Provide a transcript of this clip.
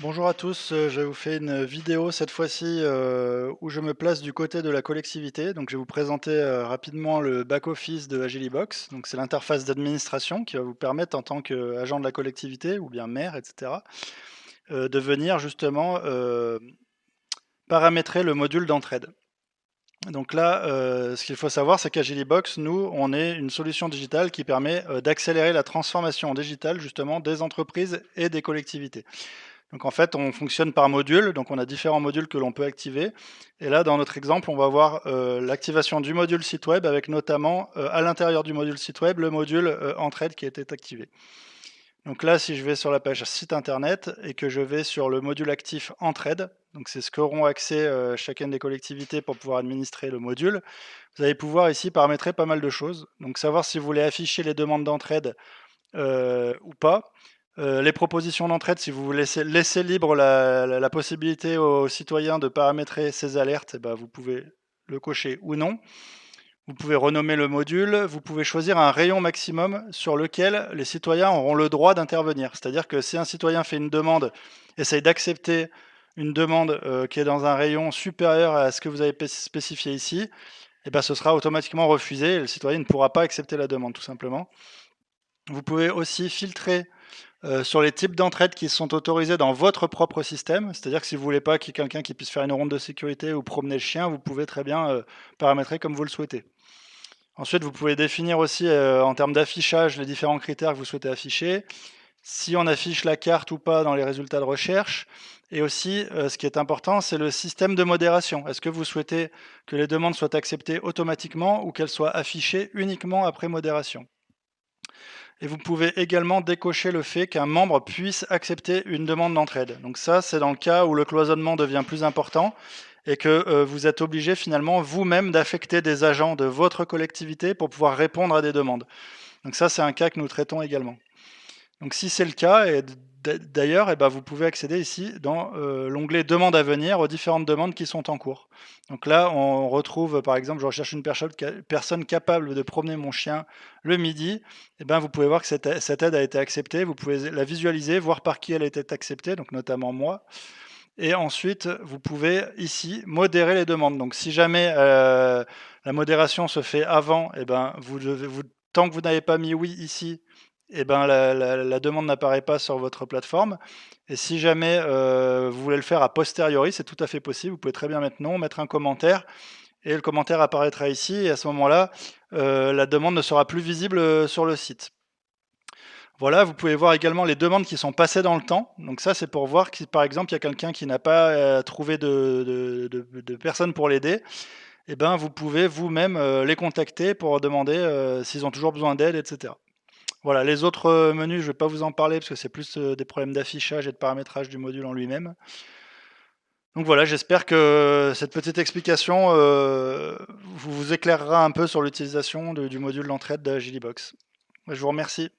Bonjour à tous, je vous fais une vidéo cette fois-ci, où je me place du côté de la collectivité. Donc je vais vous présenter, rapidement le back office de Agilibox. Donc c'est l'interface d'administration qui va vous permettre en tant qu'agent de la collectivité ou bien maire et cetera, de venir justement, paramétrer le module d'entraide. Donc là, ce qu'il faut savoir, c'est qu'Agilibox, nous, on est une solution digitale qui permet, d'accélérer la transformation digitale justement des entreprises et des collectivités. Donc en fait, on fonctionne par module, donc on a différents modules que l'on peut activer. Et là, dans notre exemple, on va voir l'activation du module site web avec notamment à l'intérieur du module site web le module Entraide qui a été activé. Donc là, si je vais sur la page site internet et que je vais sur le module actif Entraide, donc c'est ce qu'auront accès chacune des collectivités pour pouvoir administrer le module, vous allez pouvoir ici paramétrer pas mal de choses. Donc savoir si vous voulez afficher les demandes d'entraide ou pas. Les propositions d'entraide, si vous laissez libre la possibilité aux citoyens de paramétrer ces alertes, et ben, vous pouvez le cocher ou non. Vous pouvez renommer le module, vous pouvez choisir un rayon maximum sur lequel les citoyens auront le droit d'intervenir. C'est-à-dire que si un citoyen fait une demande, essaye d'accepter une demande qui est dans un rayon supérieur à ce que vous avez spécifié ici, et ben, ce sera automatiquement refusé et le citoyen ne pourra pas accepter la demande tout simplement. Vous pouvez aussi filtrer sur les types d'entraide qui sont autorisés dans votre propre système. C'est-à-dire que si vous voulez pas qu'il y ait quelqu'un qui puisse faire une ronde de sécurité ou promener le chien, vous pouvez très bien paramétrer comme vous le souhaitez. Ensuite, vous pouvez définir aussi en termes d'affichage les différents critères que vous souhaitez afficher, si on affiche la carte ou pas dans les résultats de recherche. Et aussi, ce qui est important, c'est le système de modération. Est-ce que vous souhaitez que les demandes soient acceptées automatiquement ou qu'elles soient affichées uniquement après modération? Et vous pouvez également décocher le fait qu'un membre puisse accepter une demande d'entraide. Donc ça, c'est dans le cas où le cloisonnement devient plus important et que vous êtes obligé finalement vous-même d'affecter des agents de votre collectivité pour pouvoir répondre à des demandes. Donc ça, c'est un cas que nous traitons également. Donc si c'est le cas, et d'ailleurs, eh ben, vous pouvez accéder ici dans l'onglet demande à venir aux différentes demandes qui sont en cours. Donc là, on retrouve par exemple, je recherche une personne capable de promener mon chien le midi. Eh ben, vous pouvez voir que cette aide a été acceptée. Vous pouvez la visualiser, voir par qui elle a été acceptée, donc notamment moi. Et ensuite, vous pouvez ici modérer les demandes. Donc si jamais la modération se fait avant, eh ben, tant que vous n'avez pas mis oui ici, eh ben, la demande n'apparaît pas sur votre plateforme. Et si jamais vous voulez le faire a posteriori, c'est tout à fait possible. Vous pouvez très bien mettre non, mettre un commentaire, et le commentaire apparaîtra ici. Et à ce moment-là, la demande ne sera plus visible sur le site. Voilà, vous pouvez voir également les demandes qui sont passées dans le temps. Donc ça, c'est pour voir si, par exemple, il y a quelqu'un qui n'a pas trouvé de personne pour l'aider. Et ben, vous pouvez vous-même les contacter pour demander s'ils ont toujours besoin d'aide, etc. Voilà, les autres menus, je ne vais pas vous en parler parce que c'est plus des problèmes d'affichage et de paramétrage du module en lui-même. Donc voilà, j'espère que cette petite explication vous éclairera un peu sur l'utilisation du module d'entraide d'Agilibox. Je vous remercie.